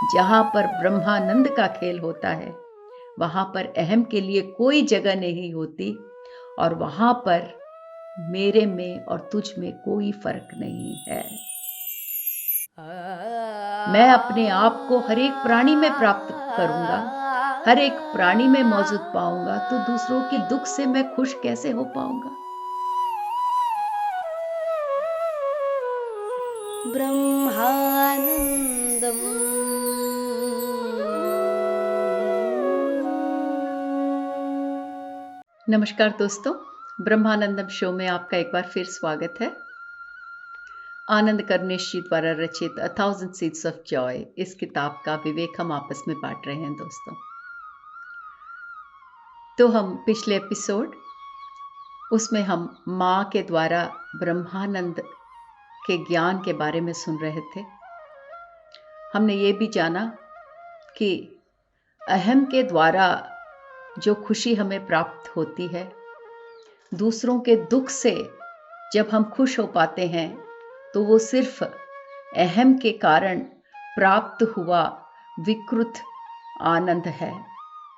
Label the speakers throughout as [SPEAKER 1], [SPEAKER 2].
[SPEAKER 1] जहाँ पर ब्रह्मानंद का खेल होता है, वहाँ पर अहम के लिए कोई जगह नहीं होती और वहाँ पर मेरे में और तुझ में कोई फर्क नहीं है। मैं अपने आप को हर एक प्राणी में प्राप्त करूंगा, हर एक प्राणी में मौजूद पाऊंगा, तो दूसरों के दुख से मैं खुश कैसे हो पाऊंगा?
[SPEAKER 2] ब्रह्मानंदम।
[SPEAKER 1] नमस्कार दोस्तों, ब्रह्मानंदम शो में आपका एक बार फिर स्वागत है। आनंद करनेश जी द्वारा रचित a thousand seeds of Joy इस किताब का विवेक हम आपस में बांट रहे हैं दोस्तों। तो हम पिछले एपिसोड उसमें हम माँ के द्वारा ब्रह्मानंद के ज्ञान के बारे में सुन रहे थे। हमने ये भी जाना कि अहम के द्वारा जो खुशी हमें प्राप्त होती है, दूसरों के दुख से जब हम खुश हो पाते हैं, तो वो सिर्फ अहम के कारण प्राप्त हुआ विकृत आनंद है,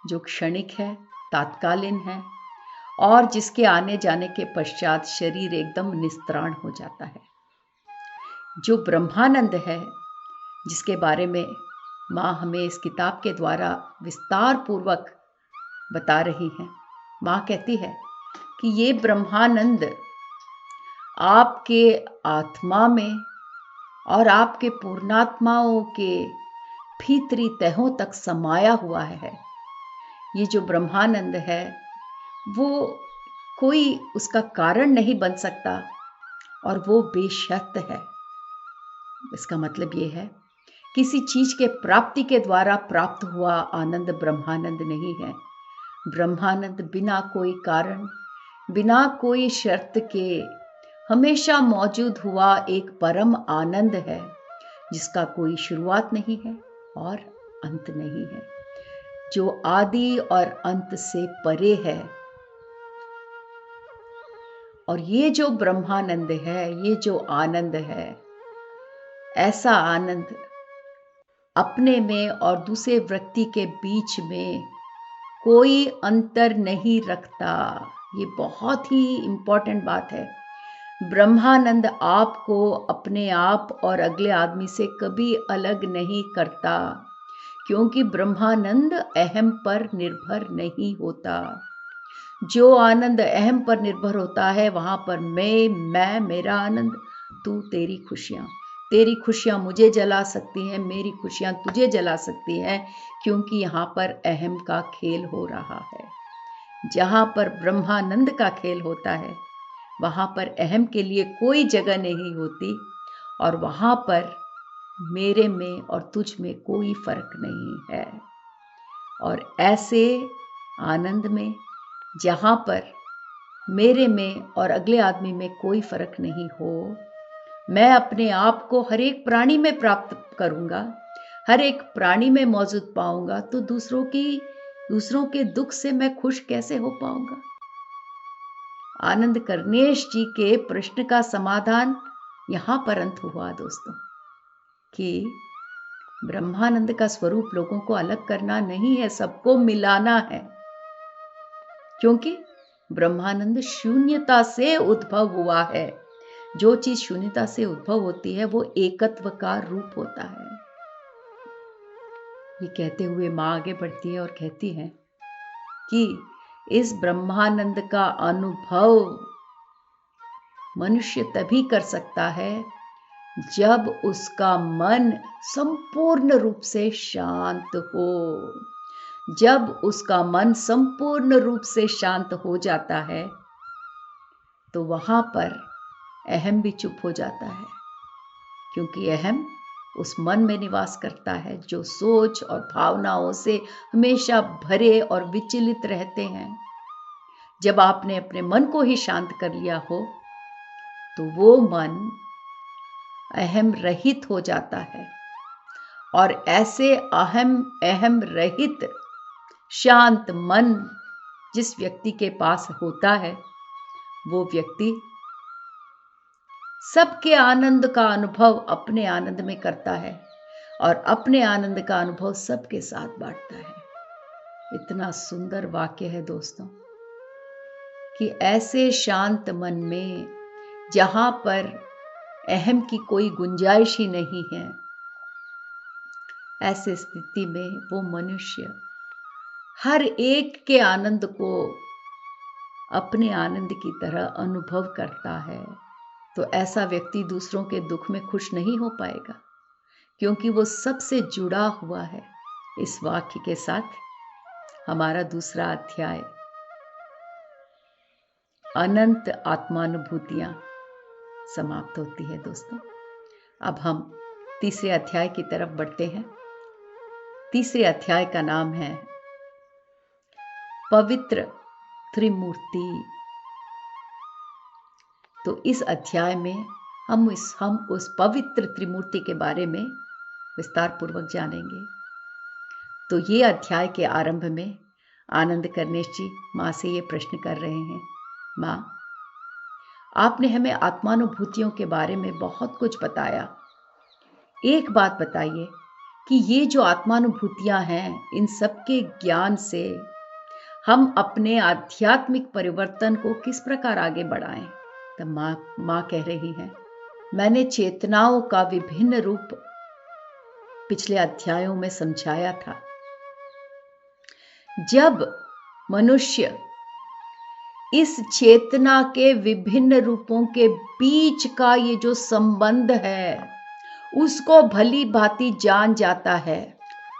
[SPEAKER 1] जो क्षणिक है, तात्कालीन है और जिसके आने जाने के पश्चात शरीर एकदम निस्त्राण हो जाता है। जो ब्रह्मानंद है, जिसके बारे में माँ हमें इस किताब के द्वारा विस्तार पूर्वक बता रही हैं। माँ कहती है कि ये ब्रह्मानंद आपके आत्मा में और आपके पूर्णात्माओं के भीतरी तहों तक समाया हुआ है। ये जो ब्रह्मानंद है, वो कोई उसका कारण नहीं बन सकता और वो बेशर्त है। इसका मतलब ये है, किसी चीज के प्राप्ति के द्वारा प्राप्त हुआ आनंद ब्रह्मानंद नहीं है। ब्रह्मानंद बिना कोई कारण, बिना कोई शर्त के हमेशा मौजूद हुआ एक परम आनंद है, जिसका कोई शुरुआत नहीं है और अंत नहीं है, जो आदि और अंत से परे है। और ये जो ब्रह्मानंद है, ये जो आनंद है, ऐसा आनंद अपने में और दूसरे व्यक्ति के बीच में कोई अंतर नहीं रखता। ये बहुत ही इंपॉर्टेंट बात है। ब्रह्मानंद आपको अपने आप और अगले आदमी से कभी अलग नहीं करता, क्योंकि ब्रह्मानंद अहम पर निर्भर नहीं होता। जो आनंद अहम पर निर्भर होता है, वहां पर मैं, मेरा आनंद, तू, तेरी खुशियां मुझे जला सकती हैं, मेरी खुशियां तुझे जला सकती हैं, क्योंकि यहाँ पर अहम का खेल हो रहा है। जहाँ पर ब्रह्मानंद का खेल होता है, वहाँ पर अहम के लिए कोई जगह नहीं होती और वहाँ पर मेरे में और तुझ में कोई फर्क नहीं है। और ऐसे आनंद में, जहाँ पर मेरे में और अगले आदमी में कोई फर्क नहीं हो, मैं अपने आप को हर एक प्राणी में प्राप्त करूंगा, हर एक प्राणी में मौजूद पाऊंगा, तो दूसरों के दुख से मैं खुश कैसे हो पाऊंगा? आनंद करनेश जी के प्रश्न का समाधान यहां पर अंत हुआ दोस्तों, कि ब्रह्मानंद का स्वरूप लोगों को अलग करना नहीं है, सबको मिलाना है। क्योंकि ब्रह्मानंद शून्यता से उद्भव हुआ है। जो चीज शून्यता से उद्भव होती है, वो एकत्व का रूप होता है। ये कहते हुए माँ आगे बढ़ती है और कहती है कि इस ब्रह्मानंद का अनुभव मनुष्य तभी कर सकता है जब उसका मन संपूर्ण रूप से शांत हो। जब उसका मन संपूर्ण रूप से शांत हो जाता है, तो वहां पर अहम भी चुप हो जाता है, क्योंकि अहम उस मन में निवास करता है जो सोच और भावनाओं से हमेशा भरे और विचलित रहते हैं। जब आपने अपने मन को ही शांत कर लिया हो, तो वो मन अहम रहित हो जाता है। और ऐसे अहम रहित शांत मन जिस व्यक्ति के पास होता है, वो व्यक्ति सबके आनंद का अनुभव अपने आनंद में करता है और अपने आनंद का अनुभव सबके साथ बांटता है। इतना सुंदर वाक्य है दोस्तों कि ऐसे शांत मन में जहां पर अहम की कोई गुंजाइश ही नहीं है, ऐसे स्थिति में वो मनुष्य हर एक के आनंद को अपने आनंद की तरह अनुभव करता है। तो ऐसा व्यक्ति दूसरों के दुख में खुश नहीं हो पाएगा, क्योंकि वो सबसे जुड़ा हुआ है। इस वाक्य के साथ हमारा दूसरा अध्याय अनंत आत्मानुभूतियां समाप्त होती है दोस्तों। अब हम तीसरे अध्याय की तरफ बढ़ते हैं। तीसरे अध्याय का नाम है पवित्र त्रिमूर्ति। तो इस अध्याय में हम उस पवित्र त्रिमूर्ति के बारे में विस्तार पूर्वक जानेंगे। तो ये अध्याय के आरंभ में आनंद कर्णेश जी माँ से ये प्रश्न कर रहे हैं, माँ आपने हमें आत्मानुभूतियों के बारे में बहुत कुछ बताया। एक बात बताइए कि ये जो आत्मानुभूतियां हैं, इन सब के ज्ञान से हम अपने आध्यात्मिक परिवर्तन को किस प्रकार आगे बढ़ाएं। तब माँ कह रही है, मैंने चेतनाओं का विभिन्न रूप पिछले अध्यायों में समझाया था। जब मनुष्य इस चेतना के विभिन्न रूपों के बीच का ये जो संबंध है उसको भली भांति जान जाता है,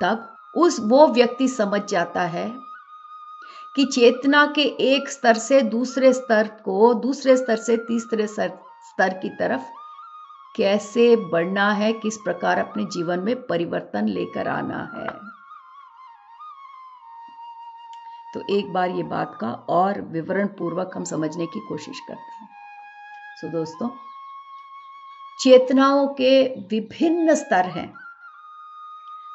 [SPEAKER 1] तब वो व्यक्ति समझ जाता है कि चेतना के एक स्तर से दूसरे स्तर को, दूसरे स्तर से तीसरे स्तर की तरफ कैसे बढ़ना है, किस प्रकार अपने जीवन में परिवर्तन लेकर आना है। तो एक बार ये बात का और विवरण पूर्वक हम समझने की कोशिश करते हैं। सो दोस्तों, चेतनाओं के विभिन्न स्तर हैं,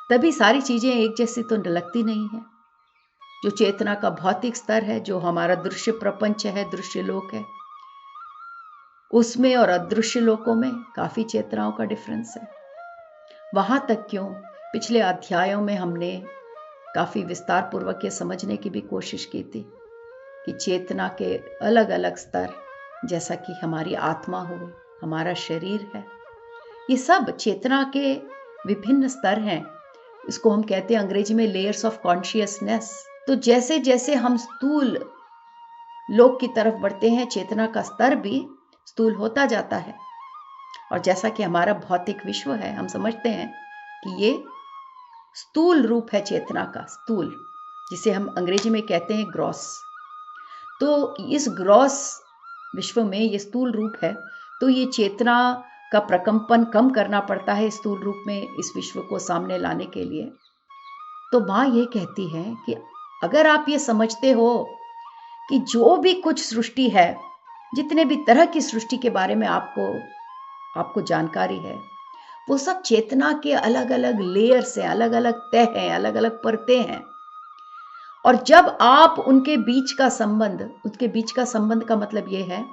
[SPEAKER 1] तभी सारी चीजें एक जैसी तो लगती नहीं है। जो चेतना का भौतिक स्तर है, जो हमारा दृश्य प्रपंच है, दृश्य लोक है, उसमें और अदृश्य लोकों में काफी चेतनाओं का डिफरेंस है। वहां तक क्यों, पिछले अध्यायों में हमने काफी विस्तार पूर्वक ये समझने की भी कोशिश की थी कि चेतना के अलग अलग स्तर, जैसा कि हमारी आत्मा हुई, हमारा शरीर है, ये सब चेतना के विभिन्न स्तर हैं। इसको हम कहते हैं अंग्रेजी में लेयर्स ऑफ कॉन्शियसनेस। तो जैसे जैसे हम स्थूल लोक की तरफ बढ़ते हैं, चेतना का स्तर भी स्थूल होता जाता है। और जैसा कि हमारा भौतिक विश्व है, हम समझते हैं कि ये स्थूल रूप है चेतना का, स्थूल, जिसे हम अंग्रेजी में कहते हैं ग्रॉस। तो इस ग्रॉस विश्व में ये स्थूल रूप है, तो ये चेतना का प्रकंपन कम करना पड़ता है स्थूल रूप में इस विश्व को सामने लाने के लिए। तो माँ ये कहती है कि अगर आप ये समझते हो कि जो भी कुछ सृष्टि है, जितने भी तरह की सृष्टि के बारे में आपको जानकारी है, वो सब चेतना के अलग अलग लेयर्स हैं, अलग अलग तह हैं, अलग अलग परतें हैं। और जब आप उनके बीच का संबंध का मतलब ये है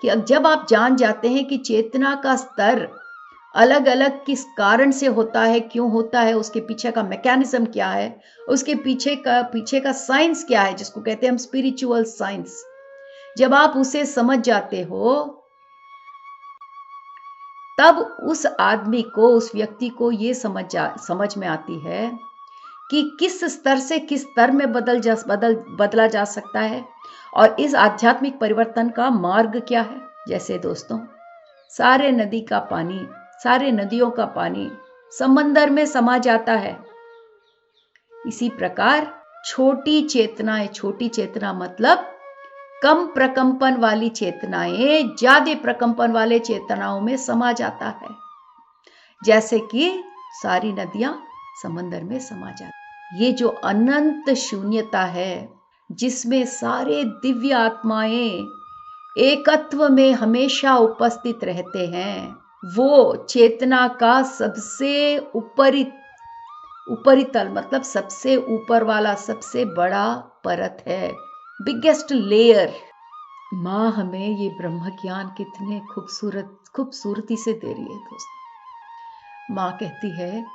[SPEAKER 1] कि जब आप जान जाते हैं कि चेतना का स्तर अलग अलग किस कारण से होता है, क्यों होता है, उसके पीछे का मैकेनिज्म क्या है, उसके पीछे का साइंस क्या है, जिसको कहते हैं हम स्पिरिचुअल साइंस, जब आप उसे समझ जाते हो, तब उस आदमी को, उस व्यक्ति को ये समझ में आती है कि किस स्तर से किस स्तर में बदला जा सकता है और इस आध्यात्मिक परिवर्तन का मार्ग क्या है। जैसे दोस्तों, सारे नदियों का पानी समंदर में समा जाता है, इसी प्रकार छोटी चेतना मतलब कम प्रकंपन वाली चेतनाएं ज्यादा प्रकंपन वाले चेतनाओं में समा जाता है, जैसे कि सारी नदियां समंदर में समा जाती। ये जो अनंत शून्यता है, जिसमें सारे दिव्य आत्माएं एकत्व में हमेशा उपस्थित रहते हैं, वो चेतना का सबसे ऊपरी तल मतलब सबसे ऊपर वाला सबसे बड़ा परत है, बिगेस्ट लेयर। माँ हमें ये ब्रह्म ज्ञान कितने खूबसूरती से दे रही है दोस्तों। माँ कहती है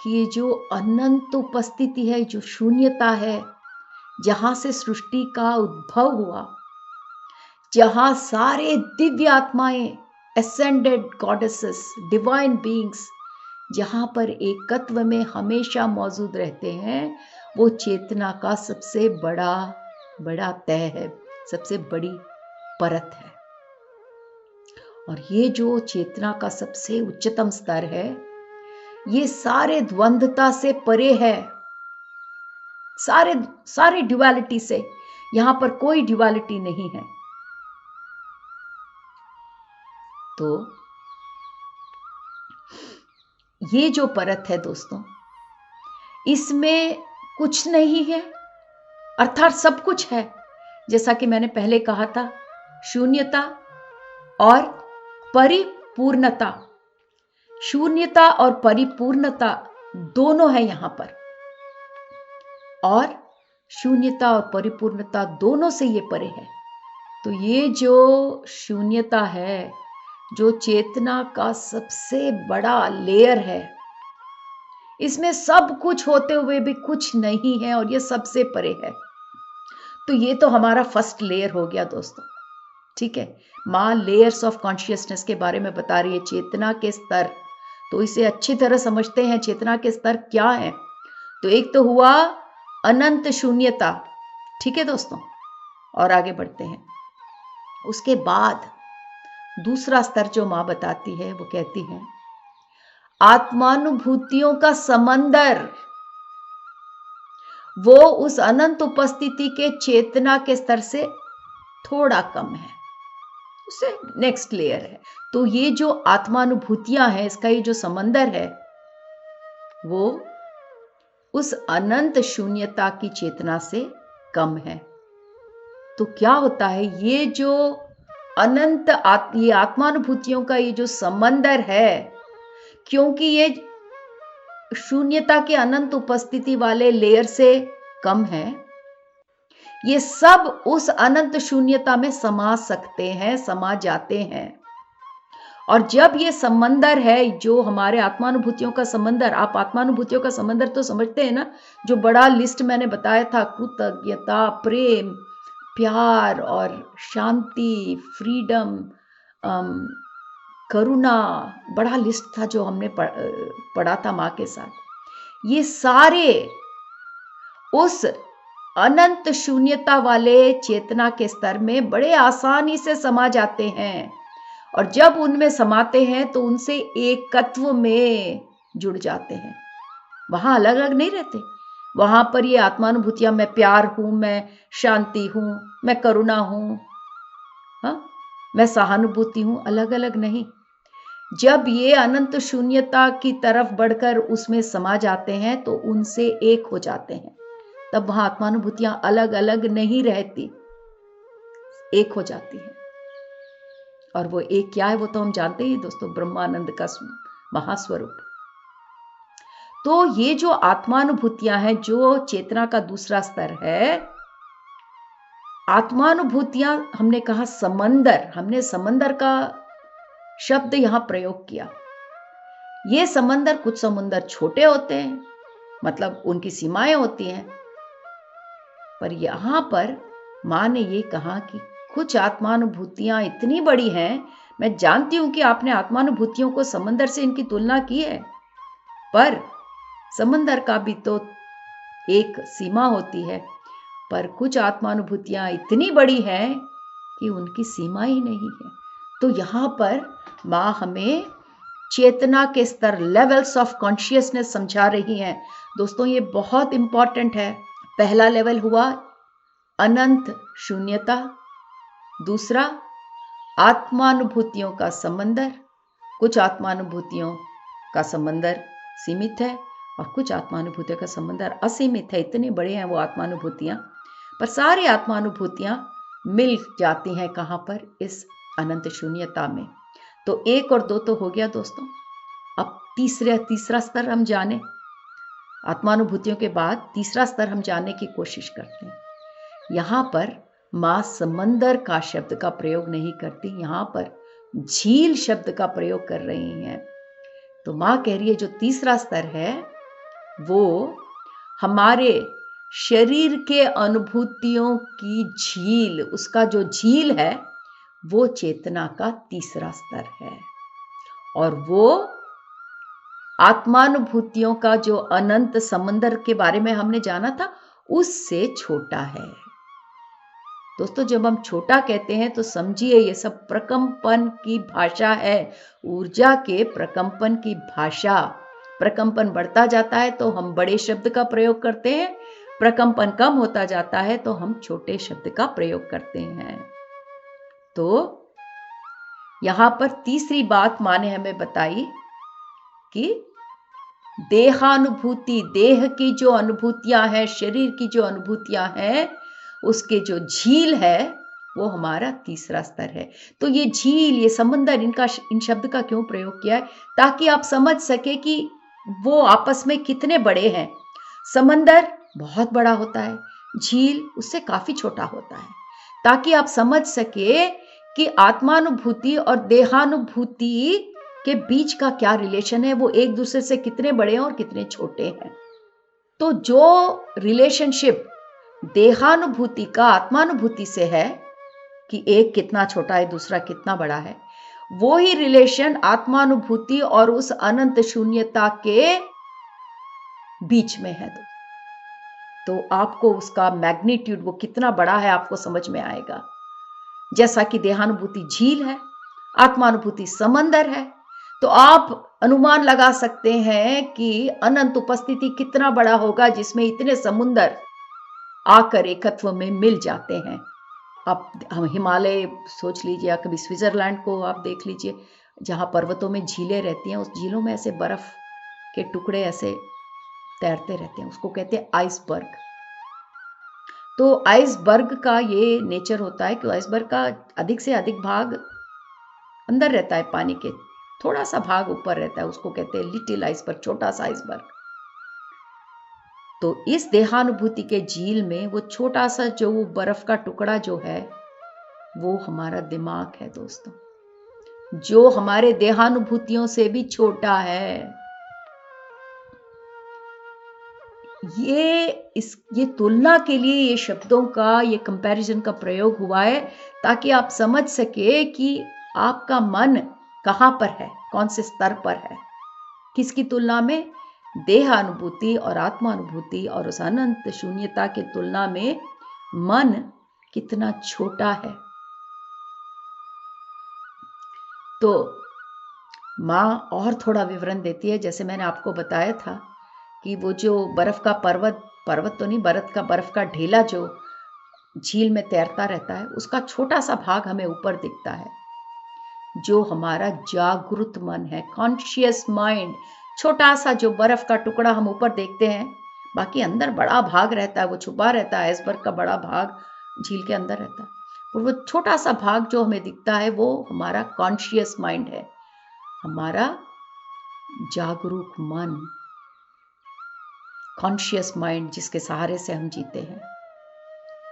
[SPEAKER 1] कि ये जो अनंत उपस्थिति है, जो शून्यता है, जहां से सृष्टि का उद्भव हुआ, जहां सारे दिव्य आत्माएं, एसेंडेड गॉडेसेस, डिवाइन बीइंग्स, जहां पर एकत्व में हमेशा मौजूद रहते हैं, वो चेतना का सबसे बड़ा तय है, सबसे बड़ी परत है। और ये जो चेतना का सबसे उच्चतम स्तर है, ये सारे द्वंद्वता से परे है, सारे ड्युअलिटी से। यहां पर कोई ड्युअलिटी नहीं है। तो ये जो परत है दोस्तों, इसमें कुछ नहीं है, अर्थात सब कुछ है। जैसा कि मैंने पहले कहा था, शून्यता और परिपूर्णता। शून्यता और परिपूर्णता दोनों है यहां पर, और शून्यता और परिपूर्णता दोनों से ये परे है। तो ये जो शून्यता है, जो चेतना का सबसे बड़ा लेयर है, इसमें सब कुछ होते हुए भी कुछ नहीं है, और ये सबसे परे है। तो ये तो हमारा फर्स्ट लेयर हो गया दोस्तों। ठीक है, माँ लेयर्स ऑफ कॉन्शियसनेस के बारे में बता रही है, चेतना के स्तर। तो इसे अच्छी तरह समझते हैं, चेतना के स्तर क्या है। तो एक तो हुआ अनंत शून्यता। ठीक है दोस्तों, और आगे बढ़ते हैं। उसके बाद दूसरा स्तर जो माँ बताती है, वो कहती है आत्मानुभूतियों का समंदर। वो उस अनंत उपस्थिति के चेतना के स्तर से थोड़ा कम है, उससे नेक्स्ट लेयर है। तो ये जो आत्मानुभूतियां हैं, इसका ये जो समंदर है, वो उस अनंत शून्यता की चेतना से कम है। तो क्या होता है, ये जो अनंत ये आत्मानुभूतियों का ये जो समंदर है, क्योंकि ये शून्यता के अनंत उपस्थिति वाले लेयर से कम है, ये सब उस अनंत शून्यता में समा सकते हैं, समा जाते हैं। और जब ये समंदर है, जो हमारे आत्मानुभूतियों का समंदर, आप आत्मानुभूतियों का समंदर तो समझते हैं ना, जो बड़ा लिस्ट मैंने बताया था, कृतज्ञता, प्रेम, प्यार और शांति, फ्रीडम, करुणा, बड़ा लिस्ट था जो हमने पढ़ा था माँ के साथ। ये सारे उस अनंत शून्यता वाले चेतना के स्तर में बड़े आसानी से समा जाते हैं, और जब उनमें समाते हैं तो उनसे एकत्व में जुड़ जाते हैं। वहां अलग अलग नहीं रहते। वहां पर ये आत्मानुभूतियां, मैं प्यार हूं, मैं शांति हूं, मैं करुणा हूं, मैं सहानुभूति हूं, अलग अलग नहीं। जब ये अनंत शून्यता की तरफ बढ़कर उसमें समा जाते हैं तो उनसे एक हो जाते हैं। तब वहां आत्मानुभूतियां अलग अलग नहीं रहती, एक हो जाती हैं। और वो एक क्या है, वो तो हम जानते ही दोस्तों, ब्रह्मानंद का महास्वरूप। तो ये जो आत्मानुभूतियां हैं, जो चेतना का दूसरा स्तर है, आत्मानुभूतियां, हमने कहा समंदर, हमने समंदर का शब्द यहां प्रयोग किया। ये समंदर, कुछ समुंदर छोटे होते हैं, मतलब उनकी सीमाएं होती हैं, पर यहां पर मां ने ये कहा कि कुछ आत्मानुभूतियां इतनी बड़ी हैं, मैं जानती हूं कि आपने आत्मानुभूतियों को समंदर से इनकी तुलना की है, पर समंदर का भी तो एक सीमा होती है। पर कुछ आत्मानुभूतियां इतनी बड़ी हैं कि उनकी सीमा ही नहीं है। तो यहां पर मां हमें चेतना के स्तर, लेवल्स ऑफ कॉन्शियसनेस समझा रही हैं। दोस्तों, ये बहुत इंपॉर्टेंट है। पहला लेवल हुआ अनंत शून्यता, दूसरा आत्मानुभूतियों का समंदर। कुछ आत्मानुभूतियों का समंदर सीमित है और कुछ आत्मानुभूतियों का समंदर असीमित है। इतने बड़े हैं वो आत्मानुभूतियां, पर सारी आत्मानुभूतियां मिल जाती हैं कहां पर, इस अनंत शून्यता में। तो 1 और 2 तो हो गया दोस्तों। अब तीसरा स्तर हम जाने। आत्मानुभूतियों के बाद तीसरा स्तर हम जानने की कोशिश करते हैं। यहां पर मां समंदर का शब्द का प्रयोग नहीं करती, यहां पर झील शब्द का प्रयोग कर रही हैं। तो मां कह रही है जो तीसरा स्तर है, वो हमारे शरीर के अनुभूतियों की झील, उसका जो झील है वो चेतना का तीसरा स्तर है, और वो आत्मानुभूतियों का जो अनंत समंदर के बारे में हमने जाना था उससे छोटा है। दोस्तों, जब हम छोटा कहते हैं तो समझिए ये सब प्रकंपन की भाषा है, ऊर्जा के प्रकंपन की भाषा। प्रकंपन बढ़ता जाता है तो हम बड़े शब्द का प्रयोग करते हैं, प्रकंपन कम होता जाता है तो हम छोटे शब्द का प्रयोग करते हैं। तो यहां पर तीसरी बात माँ ने हमें बताई कि देहानुभूति, देह की जो अनुभूतियां हैं, शरीर की जो अनुभूतियां हैं, उसके जो झील है वो हमारा तीसरा स्तर है। तो ये झील, ये समंदर, इन शब्द का क्यों प्रयोग किया है? ताकि आप समझ सके कि वो आपस में कितने बड़े हैं। समंदर बहुत बड़ा होता है, झील उससे काफी छोटा होता है, ताकि आप समझ सके कि आत्मानुभूति और देहानुभूति के बीच का क्या रिलेशन है, वो एक दूसरे से कितने बड़े हैं और कितने छोटे हैं। तो जो रिलेशनशिप देहानुभूति का आत्मानुभूति से है कि एक कितना छोटा है, दूसरा कितना बड़ा है, वो ही रिलेशन आत्मानुभूति और उस अनंत शून्यता के बीच में है। तो आपको उसका मैग्नीट्यूड, वो कितना बड़ा है, आपको समझ में आएगा। जैसा कि देहानुभूति झील है, आत्मानुभूति समंदर है, तो आप अनुमान लगा सकते हैं कि अनंत उपस्थिति कितना बड़ा होगा जिसमें इतने समुंदर आकर एकत्व में मिल जाते हैं। आप हम हिमालय सोच लीजिए, या कभी स्विट्जरलैंड को आप देख लीजिए, जहां पर्वतों में झीलें रहती हैं, उस झीलों में ऐसे बर्फ के टुकड़े ऐसे तैरते रहते हैं, उसको कहते हैं आइसबर्ग। तो आइसबर्ग का ये नेचर होता है कि आइसबर्ग का अधिक से अधिक भाग अंदर रहता है, पानी के थोड़ा सा भाग ऊपर रहता है, उसको कहते हैं लिटिल आइसबर्ग, छोटा सा आइसबर्ग। तो इस देहानुभूति के झील में वो छोटा सा जो बर्फ का टुकड़ा जो है वो हमारा दिमाग है दोस्तों, जो हमारे देहानुभूतियों से भी छोटा है। ये तुलना के लिए ये शब्दों का, ये कंपैरिजन का प्रयोग हुआ है, ताकि आप समझ सके कि आपका मन कहां पर है, कौन से स्तर पर है, किसकी तुलना में? देहानुभूति और आत्मानुभूति और उस अनंत शून्यता की तुलना में मन कितना छोटा है। तो माँ और थोड़ा विवरण देती है। जैसे मैंने आपको बताया था कि वो जो बर्फ का पर्वत तो नहीं, बर्फ का ढेला जो झील में तैरता रहता है, उसका छोटा सा भाग हमें ऊपर दिखता है, जो हमारा जागृत मन है, कॉन्शियस माइंड। छोटा सा जो बर्फ का टुकड़ा हम ऊपर देखते हैं, बाकी अंदर बड़ा भाग रहता है, वो छुपा रहता है, आइसबर्ग का बड़ा भाग झील के अंदर रहता है, और वो छोटा सा भाग जो हमें दिखता है वो हमारा कॉन्शियस माइंड है, हमारा जागरूक मन, कॉन्शियस माइंड, जिसके सहारे से हम जीते हैं।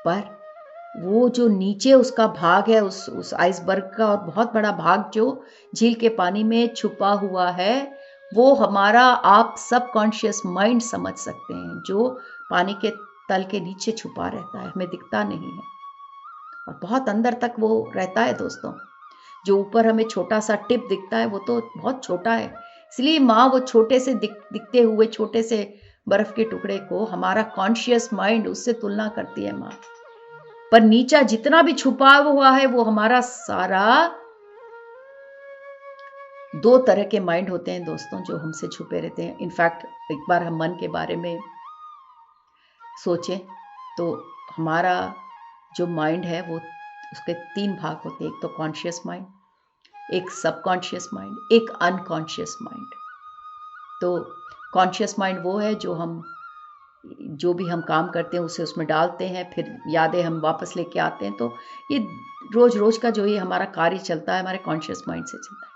[SPEAKER 1] पर वो जो नीचे उसका भाग है, उस आइसबर्ग का और बहुत बड़ा भाग जो झील के पानी में छुपा हुआ है, वो हमारा आप सबकॉन्शियस माइंड समझ सकते हैं, जो पानी के तल के नीचे छुपा रहता है, हमें दिखता नहीं है और बहुत अंदर तक वो रहता है दोस्तों। जो ऊपर हमें छोटा सा टिप दिखता है वो तो बहुत छोटा है, इसलिए माँ वो छोटे से दिखते हुए छोटे से बर्फ के टुकड़े को हमारा कॉन्शियस माइंड उससे तुलना करती है माँ। पर नीचा जितना भी छुपा हुआ है वो हमारा सारा, दो तरह के माइंड होते हैं दोस्तों जो हमसे छुपे रहते हैं। इनफैक्ट एक बार हम मन के बारे में सोचें तो हमारा जो माइंड है वो, उसके 3 भाग होते हैं, एक तो कॉन्शियस माइंड, एक सबकॉन्शियस माइंड, एक अनकॉन्शियस माइंड। तो कॉन्शियस माइंड वो है जो भी हम काम करते हैं उसे उसमें डालते हैं, फिर यादें हम वापस लेके आते हैं। तो ये रोज रोज का जो ये हमारा कार्य चलता है हमारे कॉन्शियस माइंड से चलता है।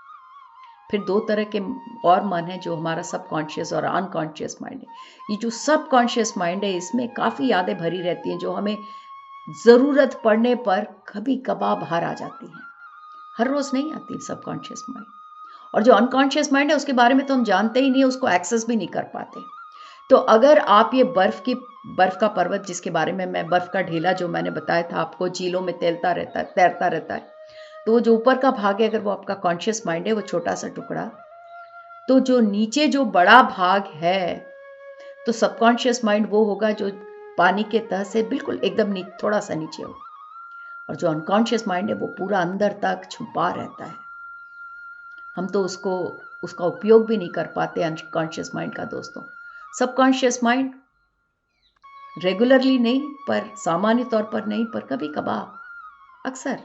[SPEAKER 1] फिर 2 तरह के और मन है, जो हमारा सबकॉन्शियस और अनकॉन्शियस माइंड है। ये जो सबकॉन्शियस माइंड है इसमें काफ़ी यादें भरी रहती हैं जो हमें ज़रूरत पड़ने पर कभी कभार बाहर आ जाती हैं, हर रोज़ नहीं आती सबकॉन्शियस माइंड। और जो अनकॉन्शियस माइंड है उसके बारे में तो हम जानते ही नहीं, उसको एक्सेस भी नहीं कर पाते। तो अगर आप ये बर्फ का पर्वत, जिसके बारे में मैं, बर्फ का ढेला जो मैंने बताया था आपको, झीलों में तैरता रहता है, तो वो जो ऊपर का भाग है, अगर वो आपका कॉन्शियस माइंड है, वो छोटा सा टुकड़ा, तो जो नीचे जो बड़ा भाग है, तो सबकॉन्शियस माइंड वो होगा जो पानी के तह से बिल्कुल एकदम थोड़ा सा नीचे हो, और जो अनकॉन्शियस माइंड है वो पूरा अंदर तक छुपा रहता है। हम तो उसका उपयोग भी नहीं कर पाते अनकॉन्शियस माइंड का दोस्तों। सबकॉन्शियस माइंड रेगुलरली नहीं, पर सामान्य तौर पर नहीं, पर कभी कभार अक्सर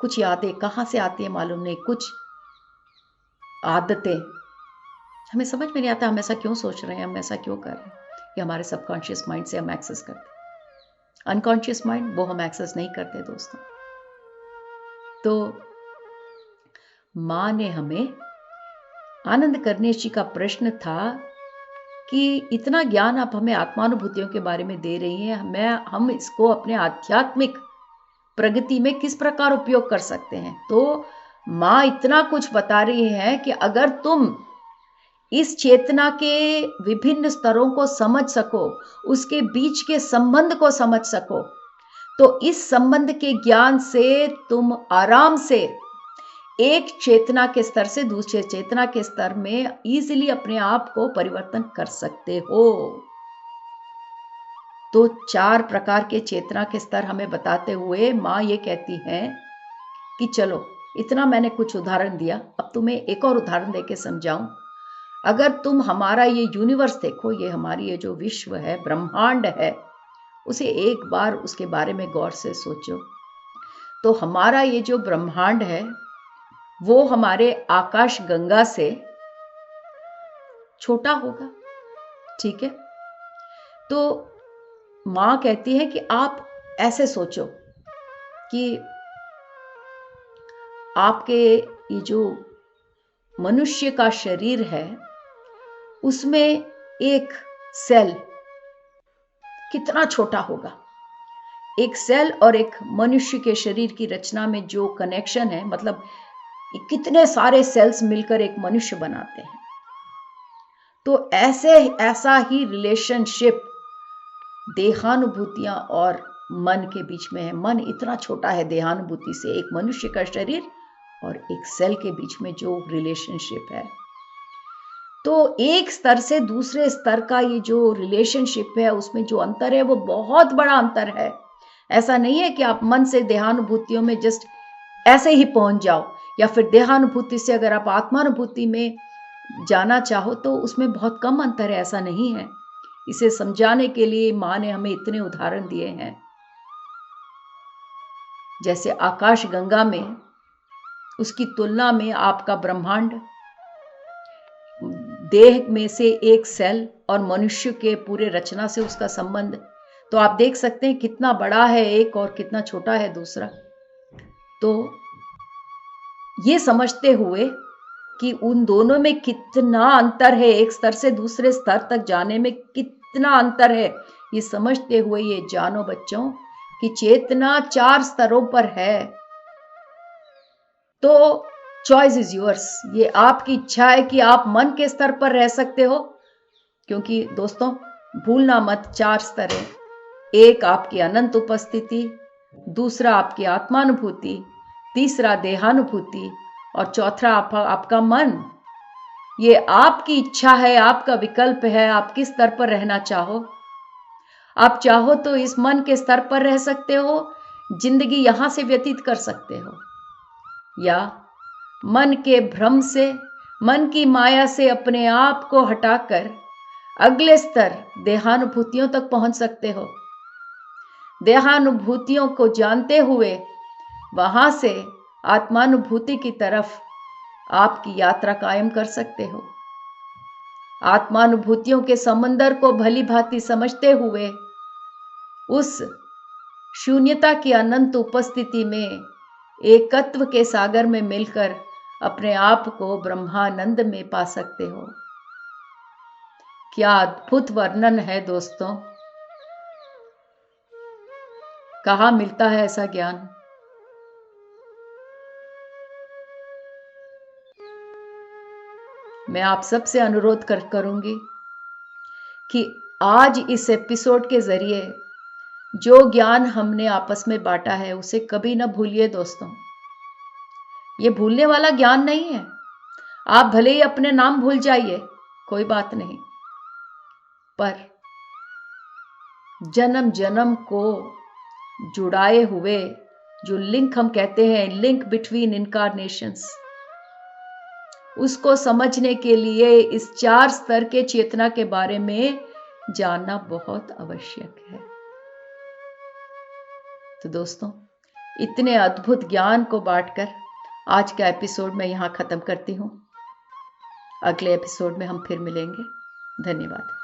[SPEAKER 1] कुछ यादें कहाँ से आती है मालूम नहीं, कुछ आदतें हमें समझ में नहीं आता, हम ऐसा क्यों सोच रहे हैं, हम ऐसा क्यों कर रहे हैं, ये हमारे सबकॉन्शियस माइंड से हम एक्सेस करते हैं। अनकॉन्शियस माइंड वो हम एक्सेस नहीं करते दोस्तों। तो माँ ने हमें, आनंद करनेश जी का प्रश्न था कि इतना ज्ञान आप हमें आत्मानुभूतियों के बारे में दे रही हैं, हम इसको अपने आध्यात्मिक प्रगति में किस प्रकार उपयोग कर सकते हैं। तो माँ इतना कुछ बता रही है कि अगर तुम इस चेतना के विभिन्न स्तरों को समझ सको, उसके बीच के संबंध को समझ सको, तो इस संबंध के ज्ञान से तुम आराम से एक चेतना के स्तर से दूसरे चेतना के स्तर में इजीली अपने आप को परिवर्तन कर सकते हो। तो 4 प्रकार के चेतना के स्तर हमें बताते हुए माँ ये कहती हैं कि चलो, इतना मैंने कुछ उदाहरण दिया, अब तुम्हें एक और उदाहरण देके समझाऊं। अगर तुम हमारा ये यूनिवर्स देखो, ये हमारी ये जो विश्व है, ब्रह्मांड है, उसे एक बार उसके बारे में गौर से सोचो। तो हमारा ये जो ब्रह्मांड है वो हमारे आकाश गंगा से छोटा होगा, ठीक है। तो माँ कहती है कि आप ऐसे सोचो कि आपके ये जो मनुष्य का शरीर है, उसमें एक सेल कितना छोटा होगा। एक सेल और एक मनुष्य के शरीर की रचना में जो कनेक्शन है, मतलब कितने सारे सेल्स मिलकर एक मनुष्य बनाते हैं। तो ऐसा ही रिलेशनशिप देहानुभूतियां और मन के बीच में है। मन इतना छोटा है देहानुभूति से, एक मनुष्य का शरीर और एक सेल के बीच में जो रिलेशनशिप है। तो एक स्तर से दूसरे स्तर का ये जो रिलेशनशिप है, उसमें जो अंतर है वो बहुत बड़ा अंतर है। ऐसा नहीं है कि आप मन से देहानुभूतियों में जस्ट ऐसे ही पहुंच जाओ, या फिर देहानुभूति से अगर आप आत्मानुभूति में जाना चाहो तो उसमें बहुत कम अंतर है, ऐसा नहीं है। इसे समझाने के लिए माँ ने हमें इतने उदाहरण दिए हैं। जैसे आकाश गंगा में, उसकी तुलना में आपका ब्रह्मांड, देह में से एक सेल और मनुष्य के पूरे रचना से उसका संबंध, तो आप देख सकते हैं कितना बड़ा है एक और कितना छोटा है दूसरा। तो ये समझते हुए कि उन दोनों में कितना अंतर है, एक स्तर से दूसरे स्तर तक जाने में कितना अंतर है, ये समझते हुए ये जानो बच्चों कि चेतना 4 स्तरों पर है। तो चॉइस इज योर्स, ये आपकी इच्छा है कि आप मन के स्तर पर रह सकते हो, क्योंकि दोस्तों भूलना मत 4 स्तर है। एक आपकी अनंत उपस्थिति, दूसरा आपकी आत्मानुभूति, तीसरा देहानुभूति, और चौथा आपका मन। ये आपकी इच्छा है, आपका विकल्प है, आप किस स्तर पर रहना चाहो। आप चाहो तो इस मन के स्तर पर रह सकते हो, जिंदगी यहां से व्यतीत कर सकते हो, या मन के भ्रम से, मन की माया से अपने आप को हटाकर अगले स्तर देहानुभूतियों तक पहुंच सकते हो। देहानुभूतियों को जानते हुए वहां से आत्मानुभूति की तरफ आपकी यात्रा कायम कर सकते हो। आत्मानुभूतियों के समंदर को भली भांति समझते हुए उस शून्यता की अनंत उपस्थिति में एकत्व के सागर में मिलकर अपने आप को ब्रह्मानंद में पा सकते हो। क्या अद्भुत वर्णन है दोस्तों। कहाँ मिलता है ऐसा ज्ञान। मैं आप सबसे अनुरोध करूंगी कि आज इस एपिसोड के ज़रिए जो ज्ञान हमने आपस में बांटा है उसे कभी ना भूलिए दोस्तों। ये भूलने वाला ज्ञान नहीं है। आप भले ही अपने नाम भूल जाइए, कोई बात नहीं, पर जन्म जन्म को जुड़ाए हुए जो लिंक हम कहते हैं, लिंक बिटवीन इनकारनेशंस, उसको समझने के लिए इस 4 स्तर के चेतना के बारे में जानना बहुत आवश्यक है। तो दोस्तों, इतने अद्भुत ज्ञान को बांटकर आज का एपिसोड मैं यहाँ खत्म करती हूँ। अगले एपिसोड में हम फिर मिलेंगे। धन्यवाद।